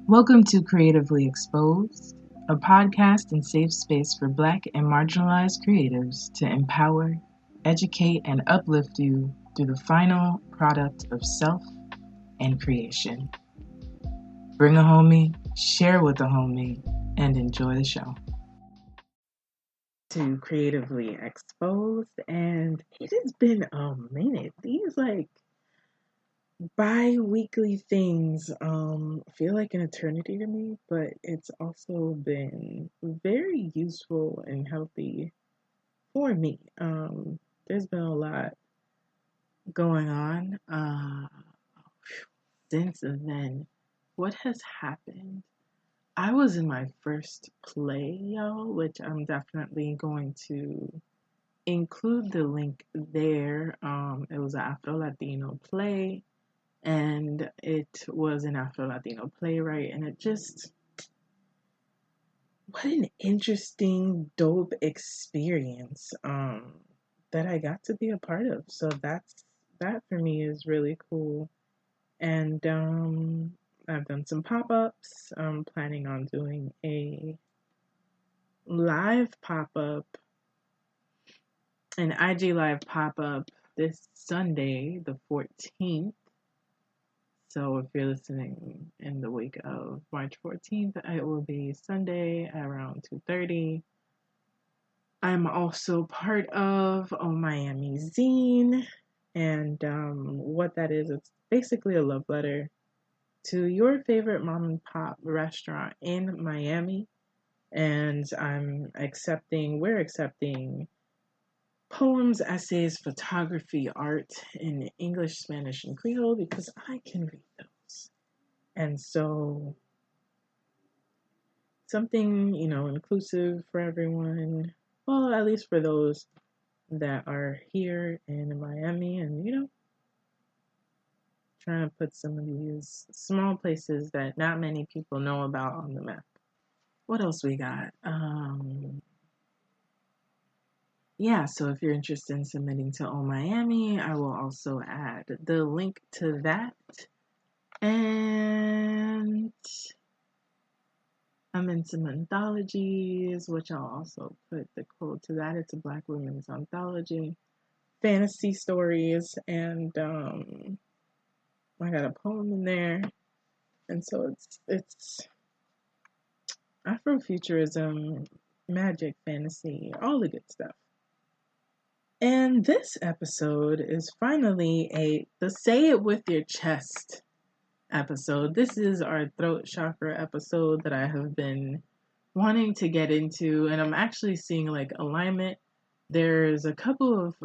Welcome to Creatively Exposed, a podcast and safe space for Black and marginalized creatives to empower, educate, and uplift you through the final product of self and creation. Bring a homie, share with a homie, and enjoy the show. To Creatively Exposed, and it has been a minute. These bi-weekly things feel like an eternity to me, but it's also been very useful and healthy for me. There's been a lot going on since then. What has happened? I was in my first play, y'all, which I'm definitely going to include the link there. It was an Afro-Latino play. And it was an Afro-Latino playwright, and what an interesting, dope experience that I got to be a part of. So that for me is really cool. And I've done some pop-ups. I'm planning on doing a live pop-up, an IG live pop-up this Sunday, the 14th. So if you're listening in the week of March 14th, it will be Sunday around 2:30. I'm also part of 𝐂𝐚𝐬𝐻, and what that is, it's basically a love letter to your favorite mom and pop restaurant in Miami, and we're accepting poems, essays, photography, art in English, Spanish, and Creole because I can read those. And so something, inclusive for everyone. Well, at least for those that are here in Miami and, trying to put some of these small places that not many people know about on the map. What else we got? So if you're interested in submitting to 𝐂𝐚𝐬𝐻, I will also add the link to that. And I'm in some anthologies, which I'll also put the code to that. It's a Black women's anthology, fantasy stories, and I got a poem in there. And so it's Afrofuturism, magic, fantasy, all the good stuff. And this episode is finally the Say It With Your Chest episode. This is our throat chakra episode that I have been wanting to get into, and I'm actually seeing Unlimit. There's a couple of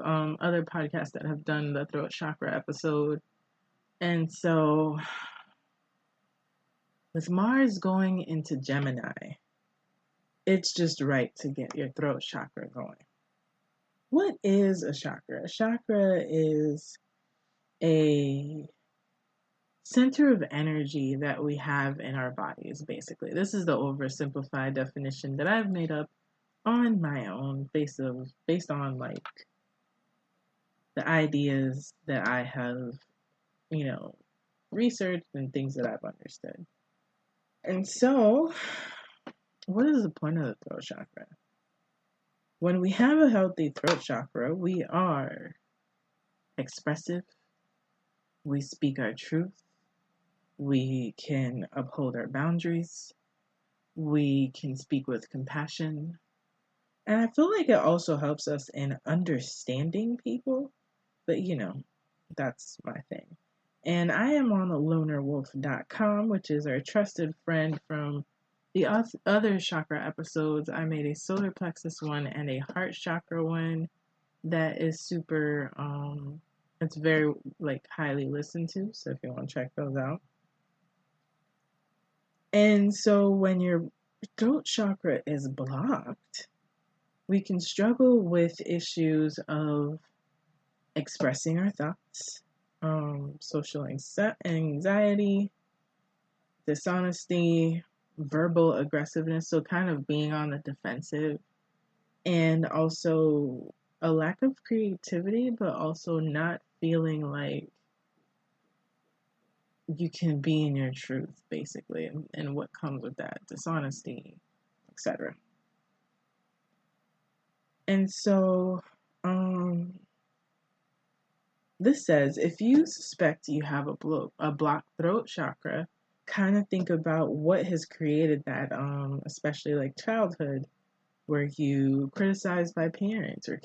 other podcasts that have done the throat chakra episode, and so with Mars going into Gemini, it's just right to get your throat chakra going. What is a chakra? A chakra is a center of energy that we have in our bodies, basically. This is the oversimplified definition that I've made up on my own based on the ideas that I have, researched and things that I've understood. And so, what is the point of the throat chakra? When we have a healthy throat chakra, we are expressive, we speak our truth, we can uphold our boundaries, we can speak with compassion, and I feel like it also helps us in understanding people, but that's my thing. And I am on lonerwolf.com, which is our trusted friend from the other chakra episodes. I made a solar plexus one and a heart chakra one that is super, it's very highly listened to. So if you want to check those out. And so when your throat chakra is blocked, we can struggle with issues of expressing our thoughts, social anxiety, dishonesty, verbal aggressiveness, so kind of being on the defensive, and also a lack of creativity, but also not feeling like you can be in your truth, basically, and what comes with that, dishonesty, etc. And so, this says, if you suspect you have a blocked throat chakra, kind of think about what has created that, especially like childhood, where you criticized by parents or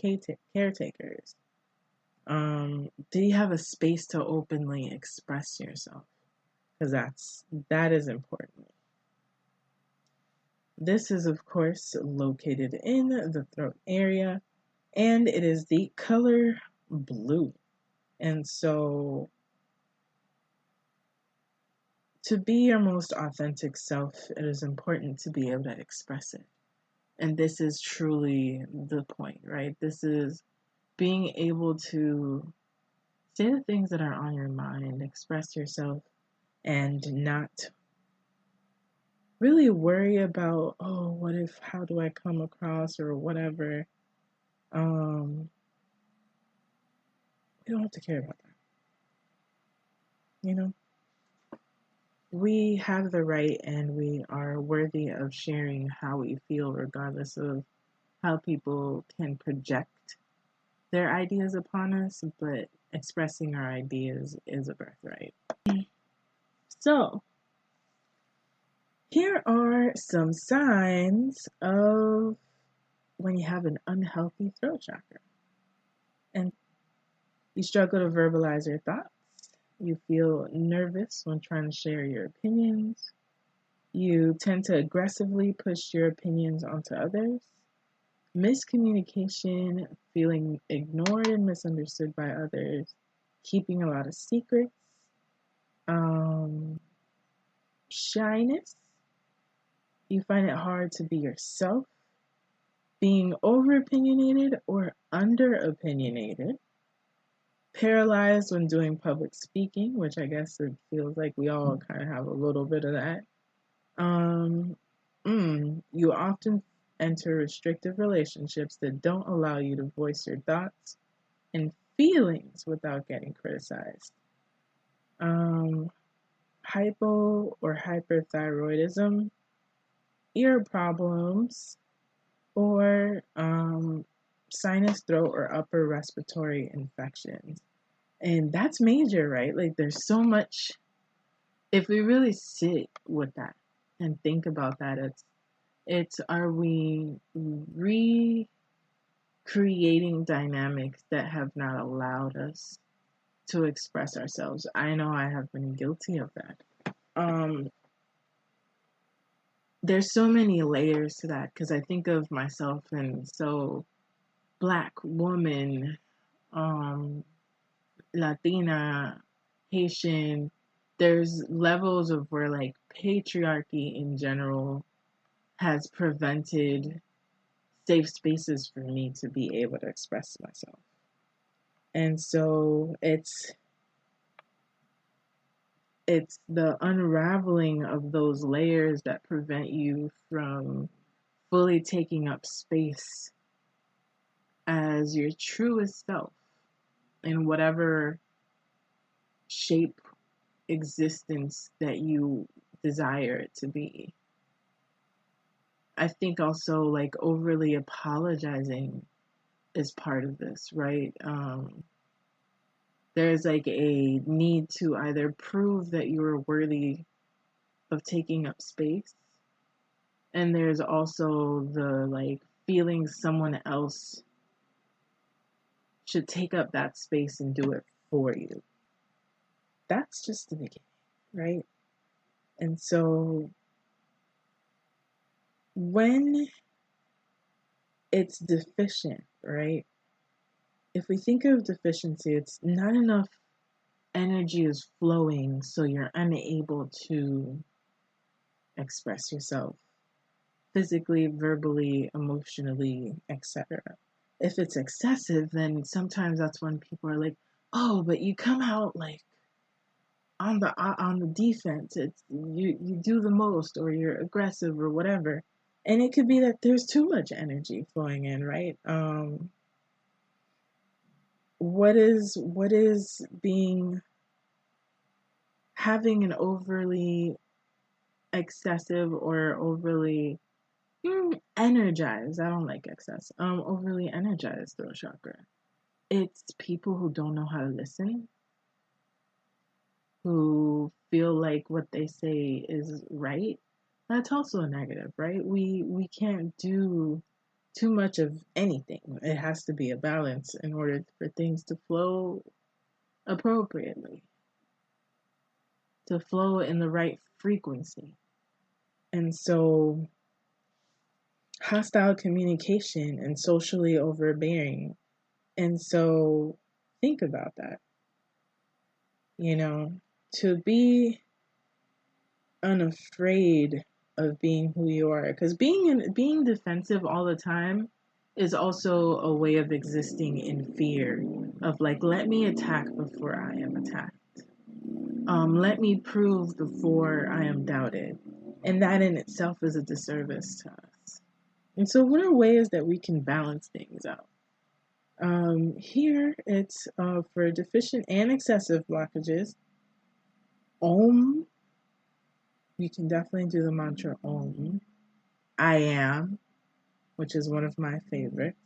caretakers. Do you have a space to openly express yourself? Because that is important. This is, of course, located in the throat area, and it is the color blue. And so, to be your most authentic self, it is important to be able to express it. And this is truly the point, right? This is being able to say the things that are on your mind, express yourself, and not really worry about, oh, what if, how do I come across, or whatever. We don't have to care about that. You know? We have the right and we are worthy of sharing how we feel, regardless of how people can project their ideas upon us, but expressing our ideas is a birthright. So, here are some signs of when you have an unhealthy throat chakra. And you struggle to verbalize your thoughts. You feel nervous when trying to share your opinions. You tend to aggressively push your opinions onto others. Miscommunication, feeling ignored and misunderstood by others. Keeping a lot of secrets. Shyness. You find it hard to be yourself. Being over-opinionated or under-opinionated. Paralyzed when doing public speaking, which I guess it feels like we all kind of have a little bit of that. You often enter restrictive relationships that don't allow you to voice your thoughts and feelings without getting criticized. Hypo or hyperthyroidism, ear problems, or sinus, throat, or upper respiratory infections. And that's major, right? Like, there's so much. If we really sit with that and think about that, it's are we recreating dynamics that have not allowed us to express ourselves? I know I have been guilty of that. There's so many layers to that, because I think of myself, and so Black woman, Latina, Haitian, there's levels of where like patriarchy in general has prevented safe spaces for me to be able to express myself. And so it's the unraveling of those layers that prevent you from fully taking up space as your truest self in whatever shape existence that you desire it to be. I think also like overly apologizing is part of this, right? There's like a need to either prove that you are worthy of taking up space, and there's also the like feeling someone else should take up that space and do it for you. That's just the beginning, right? And so when it's deficient, right? If we think of deficiency, it's not enough energy is flowing, so you're unable to express yourself physically, verbally, emotionally, etc. If it's excessive, then sometimes that's when people are like, oh, but you come out like on the defense. It's you do the most, or you're aggressive, or whatever. And it could be that there's too much energy flowing in, right? What is being having an overly excessive or overly energized, I don't like excess, overly energized throat chakra. It's people who don't know how to listen, who feel like what they say is right. That's also a negative, right? We can't do too much of anything. It has to be a balance in order for things to flow appropriately, to flow in the right frequency. And so hostile communication and socially overbearing. And so think about that. To be unafraid of being who you are, because being defensive all the time is also a way of existing in fear of like, let me attack before I am attacked. Let me prove before I am doubted. And that in itself is a disservice to us. And so what are ways that we can balance things out? Here it's for deficient and excessive blockages. Om. You can definitely do the mantra Om. I am, which is one of my favorites.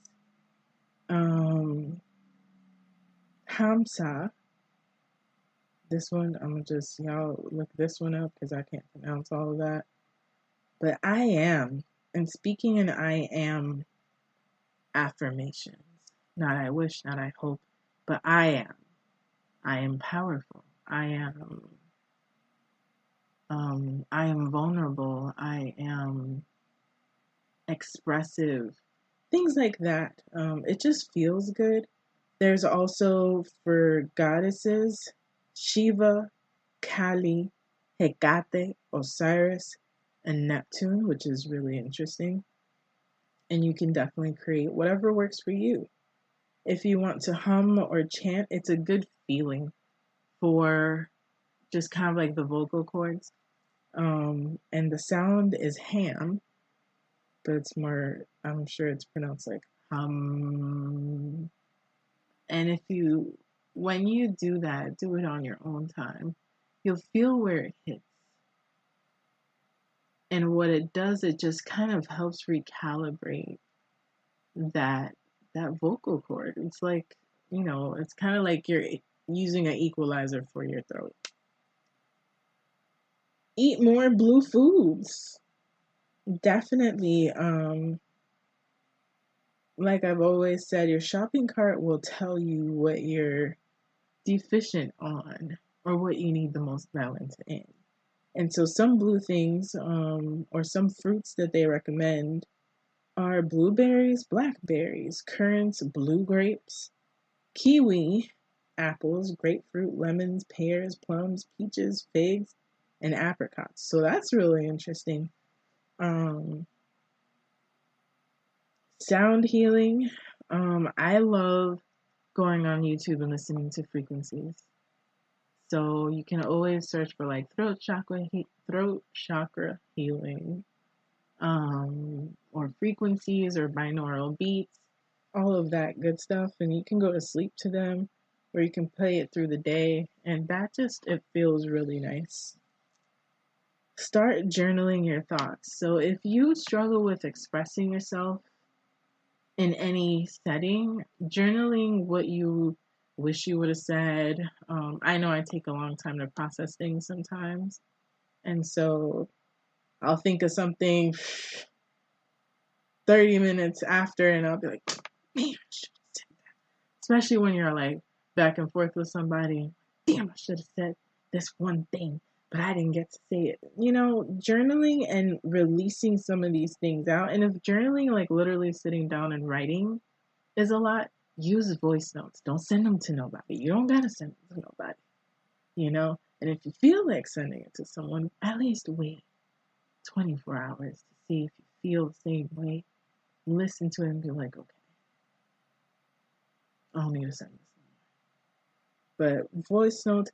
Hamsa. This one, y'all look this one up because I can't pronounce all of that. But I am, and speaking in I am affirmations. Not I wish, not I hope, but I am. I am powerful. I am vulnerable. I am expressive. Things like that. It just feels good. There's also for goddesses, Shiva, Kali, Hecate, Osiris, and Neptune, which is really interesting. And you can definitely create whatever works for you. If you want to hum or chant, it's a good feeling for just kind of like the vocal cords. And the sound is ham, but it's more, I'm sure it's pronounced like hum. And when you do that, do it on your own time, you'll feel where it hits. And what it does, it just kind of helps recalibrate that vocal cord. It's like, it's kind of like you're using an equalizer for your throat. Eat more blue foods. Definitely, like I've always said, your shopping cart will tell you what you're deficient on or what you need the most balance in. And so some blue things, or some fruits that they recommend are blueberries, blackberries, currants, blue grapes, kiwi, apples, grapefruit, lemons, pears, plums, peaches, figs, and apricots. So that's really interesting. Sound healing. I love going on YouTube and listening to frequencies. So you can always search for like throat chakra healing, or frequencies or binaural beats, all of that good stuff. And you can go to sleep to them, or you can play it through the day. And it feels really nice. Start journaling your thoughts. So if you struggle with expressing yourself in any setting, journaling what you wish you would have said. I know I take a long time to process things sometimes. And so I'll think of something 30 minutes after and I'll be like, man, I should have said that. Especially when you're like back and forth with somebody. Damn, I should have said this one thing, but I didn't get to say it. Journaling and releasing some of these things out. And if journaling, like literally sitting down and writing, is a lot, use voice notes. Don't send them to nobody. You don't gotta send them to nobody. And if you feel like sending it to someone, at least wait 24 hours to see if you feel the same way. Listen to it and be like, okay, I don't need to send this anymore. But voice notes,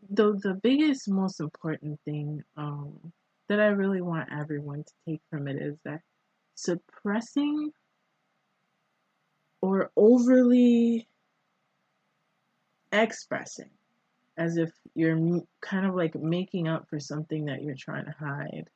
the biggest, most important thing that I really want everyone to take from it is that suppressing or overly expressing as if you're kind of like making up for something that you're trying to hide.